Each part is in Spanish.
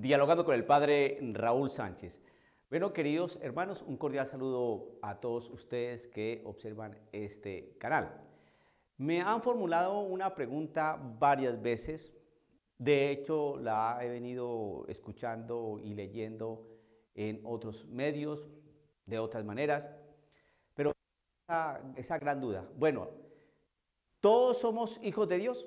Dialogando con el padre Raúl Sánchez. Bueno, queridos hermanos, un cordial saludo a todos ustedes que observan este canal. Me han formulado una pregunta varias veces, de hecho la he venido escuchando y leyendo en otros medios, de otras maneras, pero esa gran duda. Bueno, ¿todos somos hijos de Dios?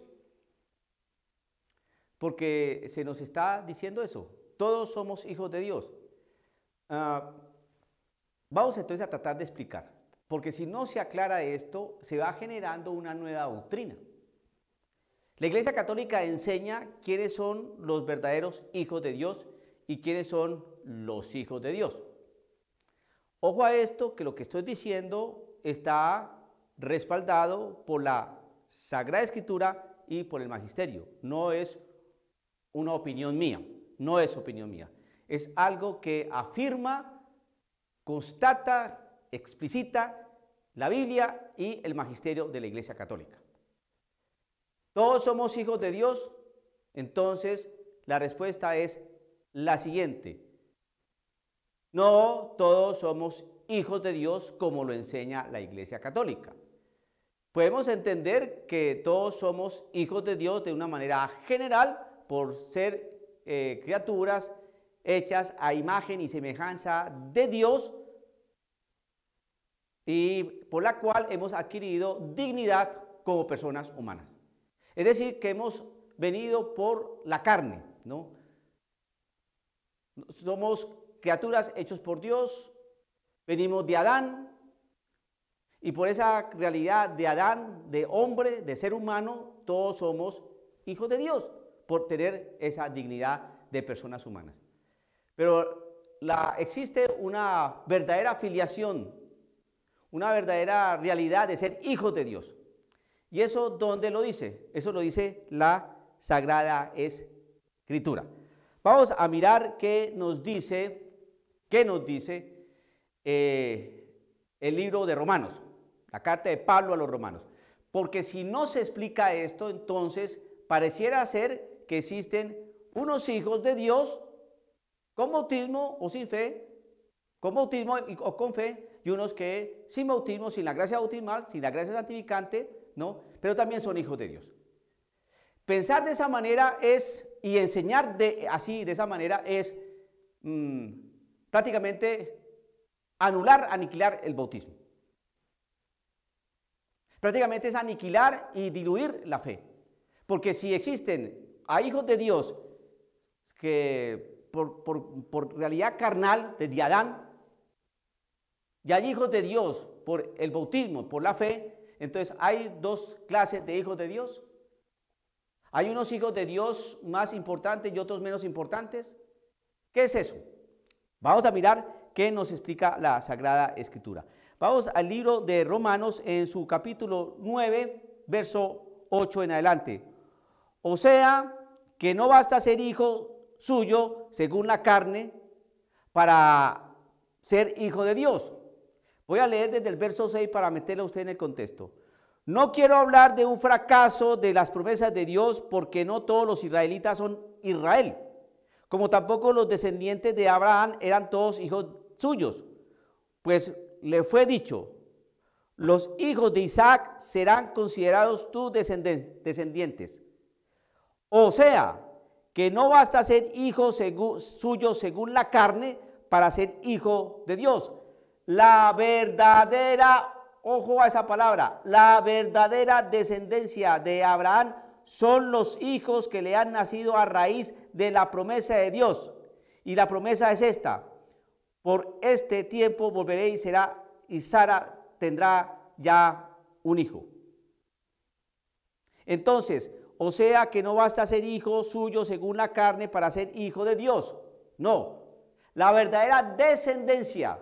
Porque se nos está diciendo eso, todos somos hijos de Dios. Vamos entonces a tratar de explicar, porque si no se aclara esto, se va generando una nueva doctrina. La Iglesia Católica enseña quiénes son los verdaderos hijos de Dios y quiénes son los hijos de Dios. Ojo a esto, que lo que estoy diciendo está respaldado por la Sagrada Escritura y por el Magisterio. No es una opinión mía, no es opinión mía. Es algo que afirma, constata, explicita la Biblia y el Magisterio de la Iglesia Católica. ¿Todos somos hijos de Dios? Entonces, la respuesta es la siguiente. No todos somos hijos de Dios como lo enseña la Iglesia Católica. Podemos entender que todos somos hijos de Dios de una manera general por ser criaturas hechas a imagen y semejanza de Dios y por la cual hemos adquirido dignidad como personas humanas. Es decir, que hemos venido por la carne, ¿no? Somos criaturas hechos por Dios, venimos de Adán y por esa realidad de Adán, de hombre, de ser humano, todos somos hijos de Dios por tener esa dignidad de personas humanas. Pero existe una verdadera filiación, una verdadera realidad de ser hijos de Dios. ¿Y eso dónde lo dice? Eso lo dice la Sagrada Escritura. Vamos a mirar qué nos dice el libro de Romanos, la carta de Pablo a los romanos. Porque si no se explica esto, entonces pareciera ser que existen unos hijos de Dios con bautismo o sin fe, con bautismo o con fe, y unos que sin bautismo, sin la gracia bautismal, sin la gracia santificante, ¿no? Pero también son hijos de Dios. Pensar de esa manera y enseñar de esa manera es prácticamente aniquilar el bautismo. Prácticamente es aniquilar y diluir la fe. Porque si existen a hijos de Dios que por realidad carnal desde Adán, y hay hijos de Dios por el bautismo, por la fe, entonces hay dos clases de hijos de Dios. Hay unos hijos de Dios más importantes y otros menos importantes. ¿Qué es eso? Vamos a mirar qué nos explica la Sagrada Escritura. Vamos al libro de Romanos en su capítulo 9, verso 8 en adelante. O sea, que no basta ser hijo suyo según la carne para ser hijo de Dios. Voy a leer desde el verso 6 para meterlo a usted en el contexto. No quiero hablar de un fracaso de las promesas de Dios porque no todos los israelitas son Israel, como tampoco los descendientes de Abraham eran todos hijos suyos, pues le fue dicho, los hijos de Isaac serán considerados tus descendientes. O sea, que no basta ser hijo suyo según la carne para ser hijo de Dios. La verdadera, ojo a esa palabra, la verdadera descendencia de Abraham son los hijos que le han nacido a raíz de la promesa de Dios. Y la promesa es esta: por este tiempo volveré y Sara tendrá ya un hijo. Entonces, o sea que no basta ser hijo suyo según la carne para ser hijo de Dios. No, la verdadera descendencia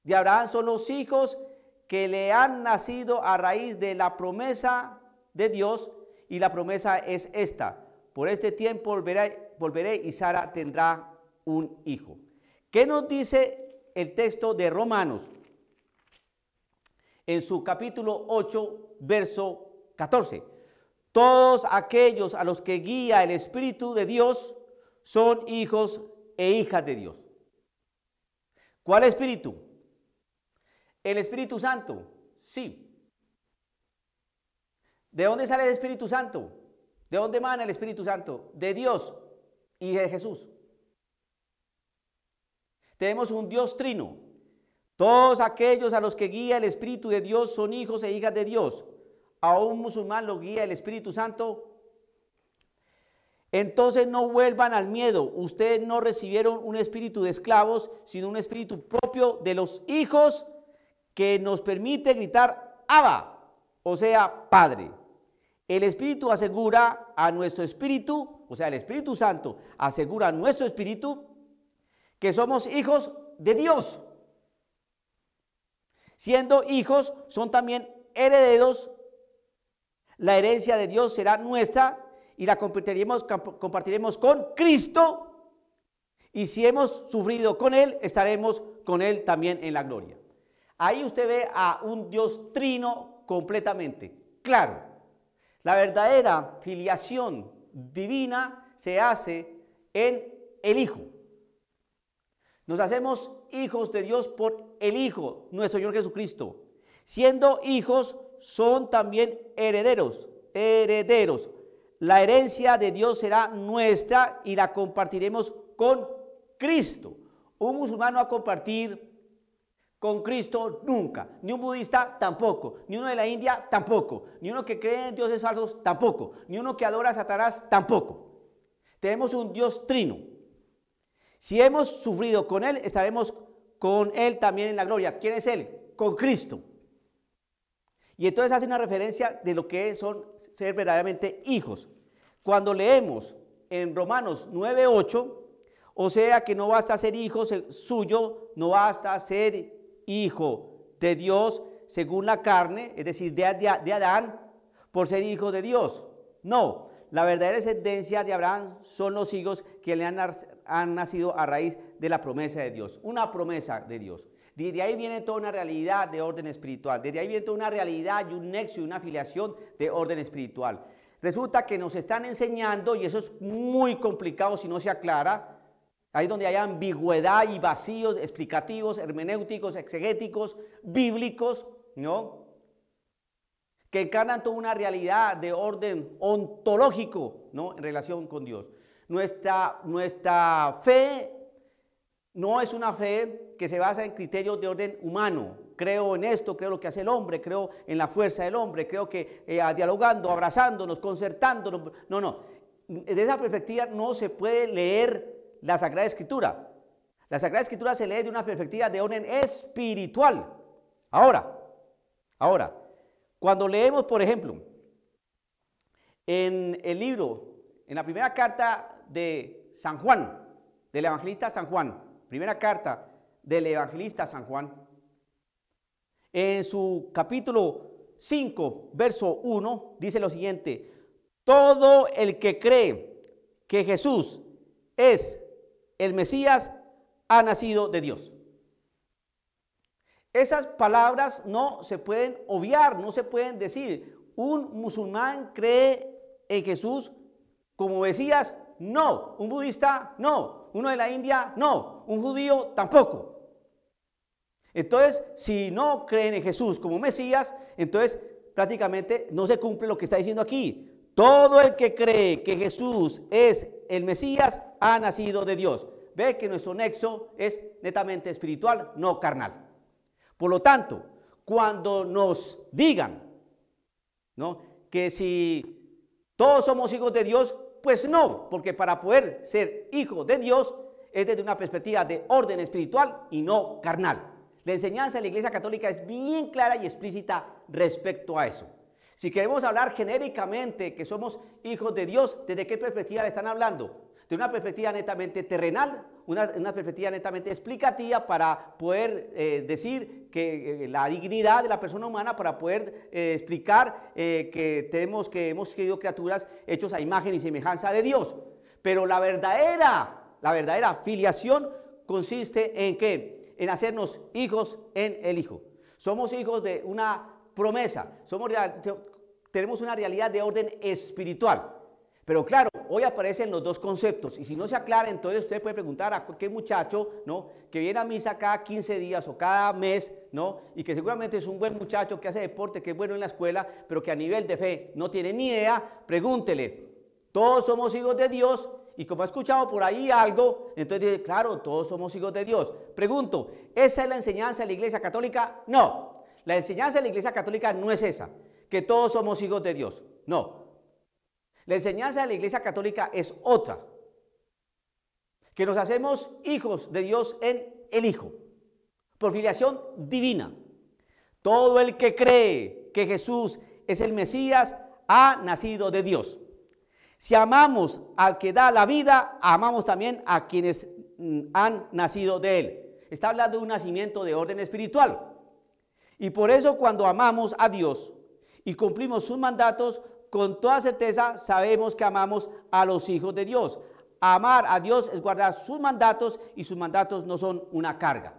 de Abraham son los hijos que le han nacido a raíz de la promesa de Dios, y la promesa es esta: por este tiempo volveré y Sara tendrá un hijo. ¿Qué nos dice el texto de Romanos en su capítulo 8, verso 14? Todos aquellos a los que guía el Espíritu de Dios son hijos e hijas de Dios. ¿Cuál espíritu? ¿El Espíritu Santo? Sí. ¿De dónde sale el Espíritu Santo? ¿De dónde emana el Espíritu Santo? De Dios y de Jesús. Tenemos un Dios trino. Todos aquellos a los que guía el Espíritu de Dios son hijos e hijas de Dios. A un musulmán lo guía el Espíritu Santo. Entonces no vuelvan al miedo. Ustedes no recibieron un espíritu de esclavos, sino un espíritu propio de los hijos que nos permite gritar Abba, o sea, Padre. El Espíritu asegura a nuestro espíritu, o sea, el Espíritu Santo asegura a nuestro espíritu que somos hijos de Dios. Siendo hijos, son también herederos. La herencia de Dios será nuestra y la compartiremos con Cristo. Y si hemos sufrido con Él, estaremos con Él también en la gloria. Ahí usted ve a un Dios trino completamente claro. La verdadera filiación divina se hace en el Hijo. Nos hacemos hijos de Dios por el Hijo, nuestro Señor Jesucristo. Siendo hijos, son también herederos. Herederos. La herencia de Dios será nuestra y la compartiremos con Cristo. Un musulmán no va a compartir con Cristo nunca, ni un budista tampoco, ni uno de la India tampoco, ni uno que cree en dioses falsos tampoco, ni uno que adora a Satanás tampoco. Tenemos un Dios trino. Si hemos sufrido con Él, estaremos con Él también en la gloria. ¿Quién es Él? Con Cristo. Y entonces hace una referencia de lo que son ser verdaderamente hijos. Cuando leemos en Romanos 9:8, o sea que no basta ser hijo suyo, no basta ser hijo de Dios según la carne, es decir, de Adán, por ser hijo de Dios. No, la verdadera descendencia de Abraham son los hijos que le han nacido a raíz de la promesa de Dios, una promesa de Dios. Desde ahí viene toda una realidad de orden espiritual, desde ahí viene toda una realidad y un nexo y una afiliación de orden espiritual. Resulta que nos están enseñando, y eso es muy complicado si no se aclara, ahí donde hay ambigüedad y vacíos explicativos, hermenéuticos, exegéticos, bíblicos, ¿no? Que encarnan toda una realidad de orden ontológico, ¿no? En relación con Dios. Nuestra fe no es una fe que se basa en criterios de orden humano. Creo en esto, creo lo que hace el hombre, creo en la fuerza del hombre, creo que dialogando, abrazándonos, concertándonos. No, no. Desde esa perspectiva no se puede leer la Sagrada Escritura. La Sagrada Escritura se lee de una perspectiva de orden espiritual. Ahora, cuando leemos, por ejemplo, en el libro, en la primera carta de San Juan, del evangelista San Juan, primera carta del evangelista San Juan, en su capítulo 5, verso 1, dice lo siguiente: todo el que cree que Jesús es el Mesías ha nacido de Dios. Esas palabras no se pueden obviar, no se pueden decir. Un musulmán cree en Jesús como Mesías, no. Un budista, no. Uno de la India, no. Un judío, tampoco. Entonces, si no creen en Jesús como Mesías, entonces prácticamente no se cumple lo que está diciendo aquí. Todo el que cree que Jesús es el Mesías ha nacido de Dios. Ve que nuestro nexo es netamente espiritual, no carnal. Por lo tanto, cuando nos digan, ¿no?, que si todos somos hijos de Dios, pues no, porque para poder ser hijo de Dios es desde una perspectiva de orden espiritual y no carnal. La enseñanza de la Iglesia Católica es bien clara y explícita respecto a eso. Si queremos hablar genéricamente que somos hijos de Dios, ¿desde qué perspectiva le están hablando? De una perspectiva netamente terrenal, una perspectiva netamente explicativa para poder decir que la dignidad de la persona humana, para poder explicar que hemos sido criaturas hechos a imagen y semejanza de Dios. Pero la verdadera filiación consiste en ¿qué? En hacernos hijos en el Hijo. Somos hijos de una promesa, tenemos una realidad de orden espiritual. Pero claro, hoy aparecen los dos conceptos y si no se aclara, entonces usted puede preguntar a cualquier muchacho, ¿no?, que viene a misa cada 15 días o cada mes, ¿no?, y que seguramente es un buen muchacho que hace deporte, que es bueno en la escuela, pero que a nivel de fe no tiene ni idea, pregúntele, todos somos hijos de Dios, y como ha escuchado por ahí algo, entonces dice, claro, todos somos hijos de Dios. Pregunto, ¿esa es la enseñanza de la Iglesia Católica? No, la enseñanza de la Iglesia Católica no es esa, que todos somos hijos de Dios, no. La enseñanza de la Iglesia Católica es otra, que nos hacemos hijos de Dios en el Hijo, por filiación divina. Todo el que cree que Jesús es el Mesías ha nacido de Dios. Si amamos al que da la vida, amamos también a quienes han nacido de él. Está hablando de un nacimiento de orden espiritual. Y por eso cuando amamos a Dios y cumplimos sus mandatos, con toda certeza sabemos que amamos a los hijos de Dios. Amar a Dios es guardar sus mandatos y sus mandatos no son una carga.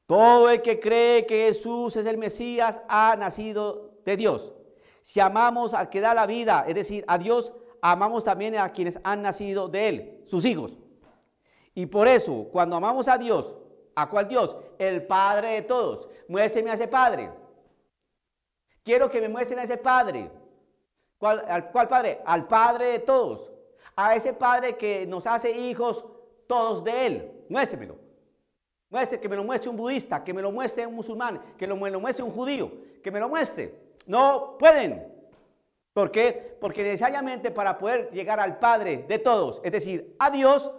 Todo el que cree que Jesús es el Mesías ha nacido de Dios. Si amamos al que da la vida, es decir, a Dios, amamos también a quienes han nacido de Él, sus hijos. Y por eso, cuando amamos a Dios, ¿a cuál Dios? El Padre de todos. Muéstreme a ese Padre. Quiero que me muestren a ese Padre. ¿Cuál Padre? Al Padre de todos. A ese Padre que nos hace hijos todos de Él. Muéstremelo. Que me lo muestre un budista, que me lo muestre un musulmán, que me lo muestre un judío, que me lo muestre. No pueden. ¿Por qué? Porque necesariamente para poder llegar al Padre de todos, es decir, a Dios,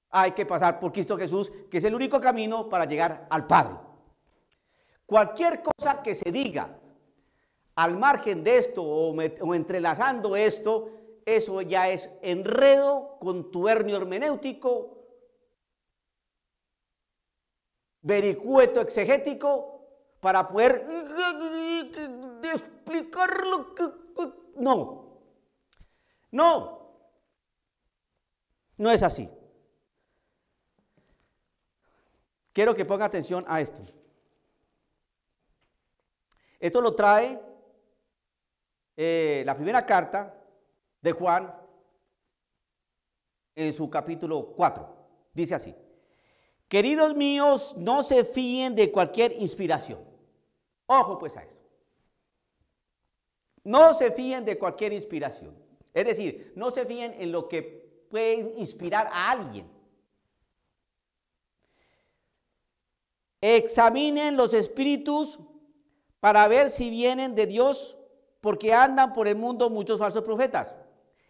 hay que pasar por Cristo Jesús, que es el único camino para llegar al Padre. Cualquier cosa que se diga al margen de esto o entrelazando esto, eso ya es enredo, contubernio hermenéutico, vericueto exegético, para poder explicar lo que... No es así. Quiero que ponga atención a esto. Esto lo trae la primera carta de Juan en su capítulo 4. Dice así: queridos míos, no se fíen de cualquier inspiración. Ojo pues a eso. No se fíen de cualquier inspiración. Es decir, no se fíen en lo que puede inspirar a alguien. Examinen los espíritus para ver si vienen de Dios, porque andan por el mundo muchos falsos profetas.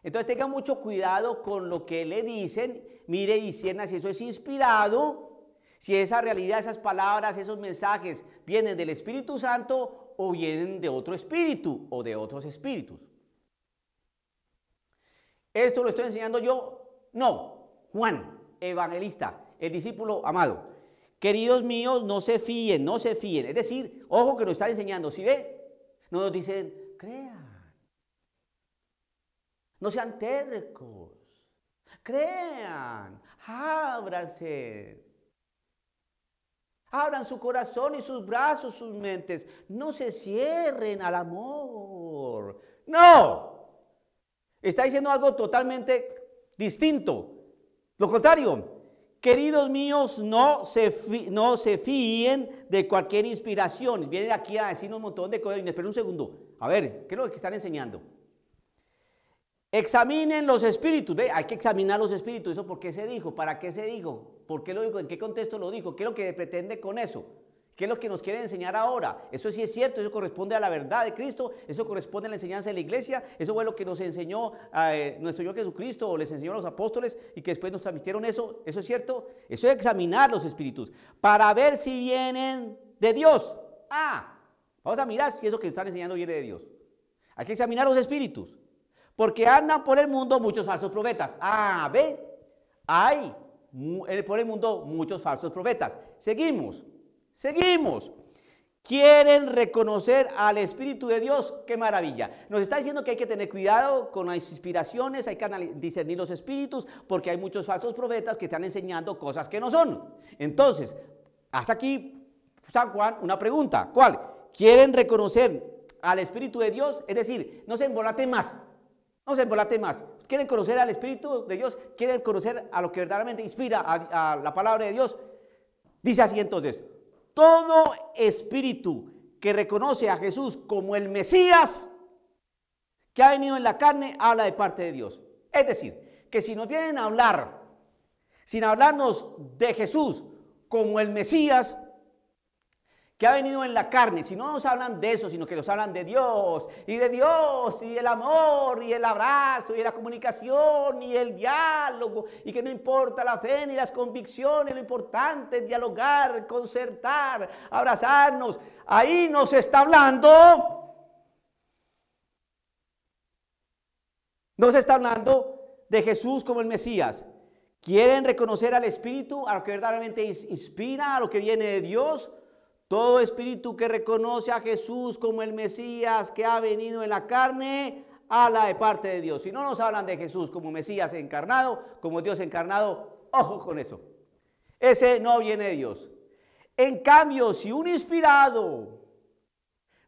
Entonces tengan mucho cuidado con lo que le dicen. Mire y discierna si eso es inspirado, si esa realidad, esas palabras, esos mensajes vienen del Espíritu Santo o vienen de otro espíritu o de otros espíritus. ¿Esto lo estoy enseñando yo? No. Juan, evangelista, el discípulo amado. Queridos míos, no se fíen, no se fíen. Es decir, ojo que nos están enseñando. ¿Sí ve? No nos dicen, crean. No sean tercos. Crean. Ábranse. Abran su corazón y sus brazos, sus mentes. No se cierren al amor. No. Está diciendo algo totalmente distinto. Lo contrario. Queridos míos, no se fíen de cualquier inspiración. Vienen aquí a decirnos un montón de cosas. Espera un segundo. A ver, ¿qué es lo que están enseñando? Examinen los espíritus. Ve, hay que examinar los espíritus. ¿Eso por qué se dijo? ¿Para qué se dijo? ¿Por qué lo dijo? ¿En qué contexto lo dijo? ¿Qué es lo que pretende con eso? ¿Qué es lo que nos quiere enseñar ahora? Eso sí es cierto, eso corresponde a la verdad de Cristo, eso corresponde a la enseñanza de la iglesia, eso fue lo que nos enseñó nuestro Señor Jesucristo o les enseñó a los apóstoles y que después nos transmitieron eso. ¿Eso es cierto? Eso es examinar los espíritus para ver si vienen de Dios. Vamos a mirar si eso que están enseñando viene de Dios. Hay que examinar los espíritus. Porque andan por el mundo muchos falsos profetas. Ve, hay por el mundo muchos falsos profetas. Seguimos. Quieren reconocer al Espíritu de Dios. ¡Qué maravilla! Nos está diciendo que hay que tener cuidado con las inspiraciones, hay que discernir los espíritus, porque hay muchos falsos profetas que están enseñando cosas que no son. Entonces, hasta aquí, San Juan, una pregunta. ¿Cuál? ¿Quieren reconocer al Espíritu de Dios? Es decir, no se embolaten más. No se embolate más. ¿Quieren conocer al Espíritu de Dios? ¿Quieren conocer a lo que verdaderamente inspira a la palabra de Dios? Dice así entonces, todo espíritu que reconoce a Jesús como el Mesías que ha venido en la carne, habla de parte de Dios. Es decir, que si nos vienen a hablar, sin hablarnos de Jesús como el Mesías que ha venido en la carne, si no nos hablan de eso, sino que nos hablan de Dios, y el amor, y el abrazo, y la comunicación, y el diálogo, y que no importa la fe ni las convicciones, lo importante es dialogar, concertar, abrazarnos, ahí nos está hablando. Nos está hablando de Jesús como el Mesías. ¿Quieren reconocer al Espíritu, a lo que verdaderamente inspira, a lo que viene de Dios? Todo espíritu que reconoce a Jesús como el Mesías que ha venido en la carne, habla de parte de Dios. Si no nos hablan de Jesús como Mesías encarnado, como Dios encarnado, ojo con eso. Ese no viene de Dios. En cambio, si un inspirado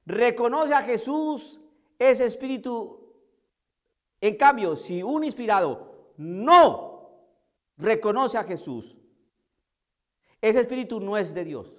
reconoce a Jesús, ese espíritu... En cambio, si un inspirado no reconoce a Jesús, ese espíritu no es de Dios.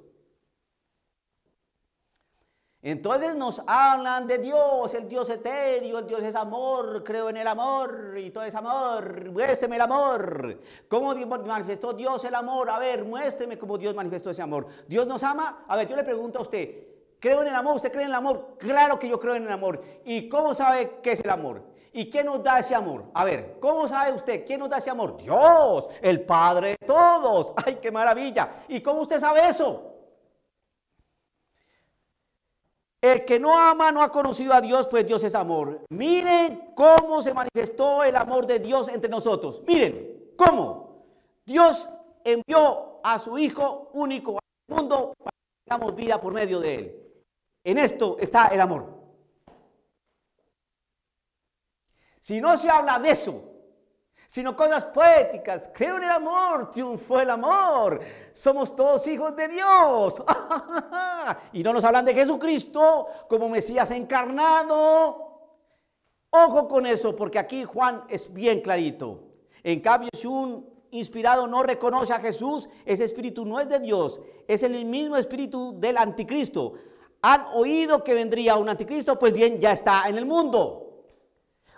Entonces nos hablan de Dios, el Dios etéreo, el Dios es amor, creo en el amor y todo es amor, muéstreme el amor. ¿Cómo manifestó Dios el amor? A ver, muéstreme cómo Dios manifestó ese amor. ¿Dios nos ama? A ver, yo le pregunto a usted, ¿creo en el amor? ¿Usted cree en el amor? Claro que yo creo en el amor. ¿Y cómo sabe qué es el amor? ¿Y quién nos da ese amor? A ver, ¿cómo sabe usted quién nos da ese amor? Dios, el Padre de todos. ¡Ay, qué maravilla! ¿Y cómo usted sabe eso? El que no ama no ha conocido a Dios, pues Dios es amor. Miren cómo se manifestó el amor de Dios entre nosotros. Miren cómo Dios envió a su Hijo único al mundo para que tengamos vida por medio de él. En esto está el amor. Si no se habla de eso, sino cosas poéticas, creo en el amor, triunfó el amor, somos todos hijos de Dios. Y no nos hablan de Jesucristo como Mesías encarnado. Ojo con eso, porque aquí Juan es bien clarito. En cambio, si un inspirado no reconoce a Jesús, ese espíritu no es de Dios, es el mismo espíritu del anticristo. ¿Han oído que vendría un anticristo? Pues bien, ya está en el mundo.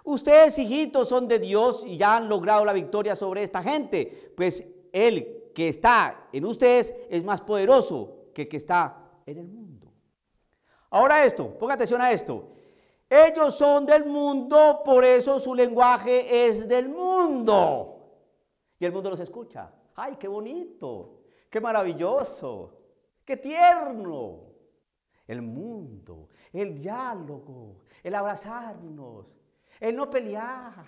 Ustedes, hijitos, son de Dios y ya han logrado la victoria sobre esta gente, pues el que está en ustedes es más poderoso que el que está en el mundo. Ahora esto, ponga atención a esto. Ellos son del mundo, por eso su lenguaje es del mundo. Y el mundo los escucha. ¡Ay, qué bonito! ¡Qué maravilloso! ¡Qué tierno! El mundo, el diálogo, el abrazarnos, el no pelear,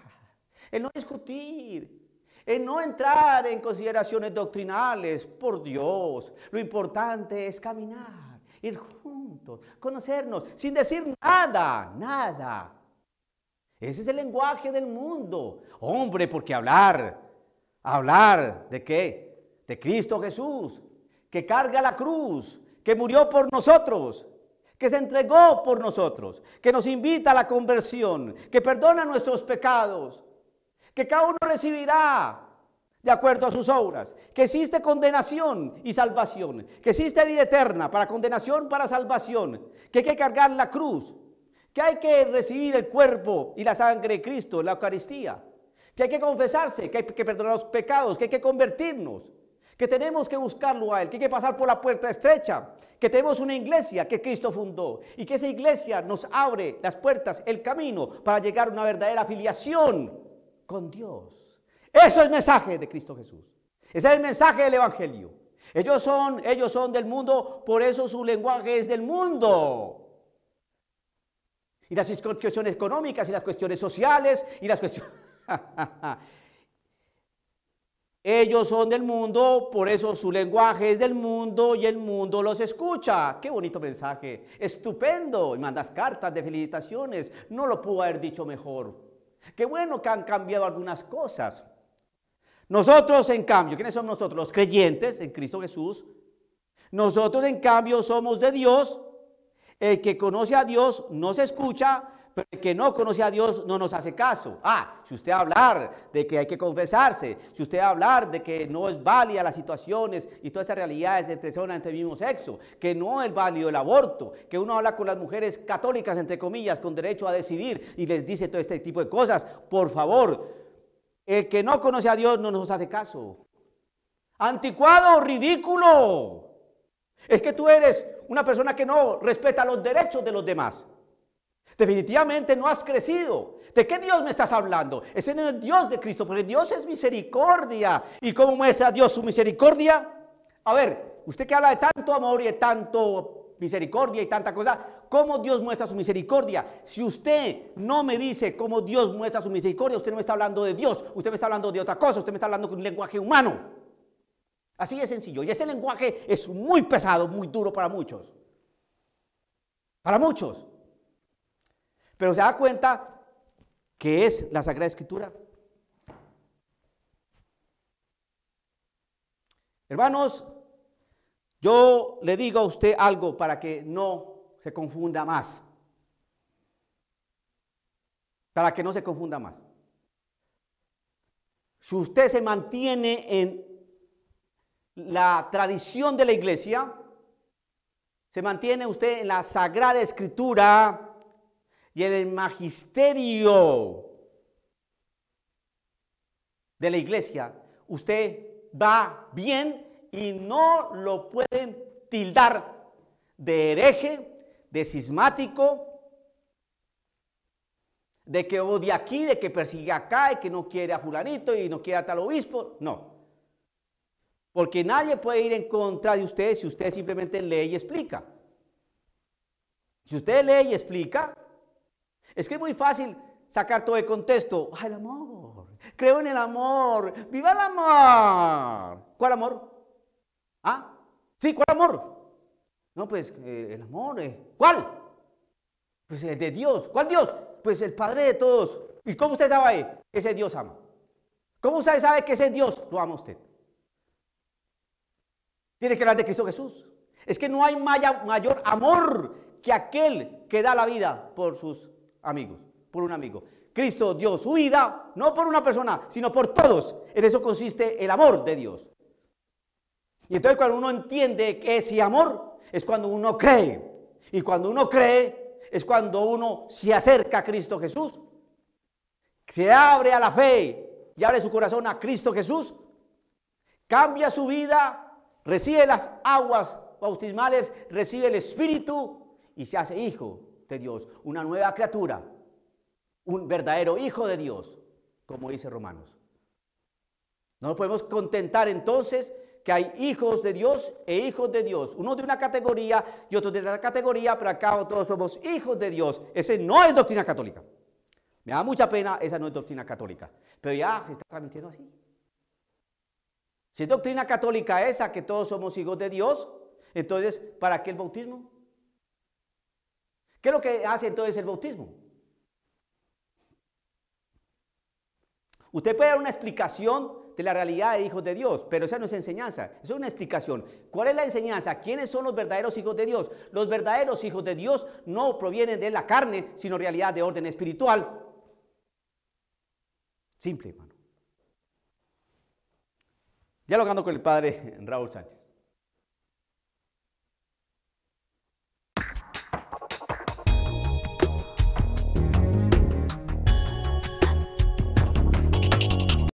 el no discutir, el no entrar en consideraciones doctrinales. Por Dios, lo importante es caminar, ir juntos, conocernos, sin decir nada, nada. Ese es el lenguaje del mundo. Hombre, porque hablar ¿de qué? De Cristo Jesús, que carga la cruz, que murió por nosotros, que se entregó por nosotros, que nos invita a la conversión, que perdona nuestros pecados, que cada uno recibirá de acuerdo a sus obras, que existe condenación y salvación, que existe vida eterna para condenación, para salvación, que hay que cargar la cruz, que hay que recibir el cuerpo y la sangre de Cristo en la Eucaristía, que hay que confesarse, que hay que perdonar los pecados, que hay que convertirnos, que tenemos que buscarlo a Él, que hay que pasar por la puerta estrecha, que tenemos una iglesia que Cristo fundó y que esa iglesia nos abre las puertas, el camino para llegar a una verdadera afiliación con Dios. Eso es el mensaje de Cristo Jesús. Ese es el mensaje del Evangelio. Ellos son del mundo, por eso su lenguaje es del mundo. Y las cuestiones económicas y las cuestiones sociales y las cuestiones... Ellos son del mundo, por eso su lenguaje es del mundo y el mundo los escucha. Qué bonito mensaje, estupendo. Y mandas cartas de felicitaciones, no lo pudo haber dicho mejor. Qué bueno que han cambiado algunas cosas. Nosotros, en cambio, ¿quiénes somos nosotros? Los creyentes en Cristo Jesús. Nosotros, en cambio, somos de Dios. El que conoce a Dios nos escucha, pero el que no conoce a Dios no nos hace caso. Si usted hablar de que hay que confesarse, si usted hablar de que no es válida las situaciones y todas estas realidades de personas entre el mismo sexo, que no es válido el aborto, que uno habla con las mujeres católicas, entre comillas, con derecho a decidir y les dice todo este tipo de cosas, por favor, el que no conoce a Dios no nos hace caso. Anticuado, ridículo. Es que tú eres una persona que no respeta los derechos de los demás. Definitivamente no has crecido. ¿De qué Dios me estás hablando? Ese no es Dios de Cristo, porque Dios es misericordia. ¿Y cómo muestra Dios su misericordia? A ver, usted que habla de tanto amor y de tanto misericordia y tanta cosa, ¿cómo Dios muestra su misericordia? Si usted no me dice cómo Dios muestra su misericordia, usted no me está hablando de Dios, usted me está hablando de otra cosa, usted me está hablando con un lenguaje humano. Así de sencillo. Y este lenguaje es muy pesado, muy duro para muchos. Para muchos. Pero se da cuenta que es la Sagrada Escritura. Hermanos, yo le digo a usted algo para que no se confunda más. Para que no se confunda más. Si usted se mantiene en la tradición de la iglesia, se mantiene usted en la Sagrada Escritura y en el magisterio de la iglesia, usted va bien y no lo pueden tildar de hereje, de cismático, de que odia aquí, de que persigue acá y que no quiere a fulanito y no quiere a tal obispo. No. Porque nadie puede ir en contra de usted si usted simplemente lee y explica. Si usted lee y explica, es que es muy fácil sacar todo de contexto. El amor, creo en el amor, viva el amor. ¿Cuál amor? Sí, ¿cuál amor? No, pues el amor, ¿cuál? Pues el de Dios. ¿Cuál Dios? Pues el Padre de todos. ¿Y cómo usted sabe que ese Dios ama? ¿Cómo usted sabe que ese Dios lo ama a usted? Tiene que hablar de Cristo Jesús. Es que no hay mayor amor que aquel que da la vida por sus amigos, por un amigo. Cristo dio su vida, no por una persona, sino por todos. En eso consiste el amor de Dios. Y entonces cuando uno entiende que ese amor es cuando uno cree. Y cuando uno cree es cuando uno se acerca a Cristo Jesús. Se abre a la fe y abre su corazón a Cristo Jesús. Cambia su vida. Recibe las aguas bautismales, recibe el Espíritu y se hace hijo de Dios, una nueva criatura, un verdadero hijo de Dios, como dice Romanos. No nos podemos contentar entonces que hay hijos de Dios e hijos de Dios, uno de una categoría y otro de otra categoría, pero acá todos somos hijos de Dios. Ese no es doctrina católica. Me da mucha pena, esa no es doctrina católica, pero ya se está transmitiendo así. Si es doctrina católica esa, que todos somos hijos de Dios, entonces, ¿para qué el bautismo? ¿Qué es lo que hace entonces el bautismo? Usted puede dar una explicación de la realidad de hijos de Dios, pero esa no es enseñanza, eso es una explicación. ¿Cuál es la enseñanza? ¿Quiénes son los verdaderos hijos de Dios? Los verdaderos hijos de Dios no provienen de la carne, sino realidad de orden espiritual. Simple, hermano. Dialogando con el padre Raúl Sánchez.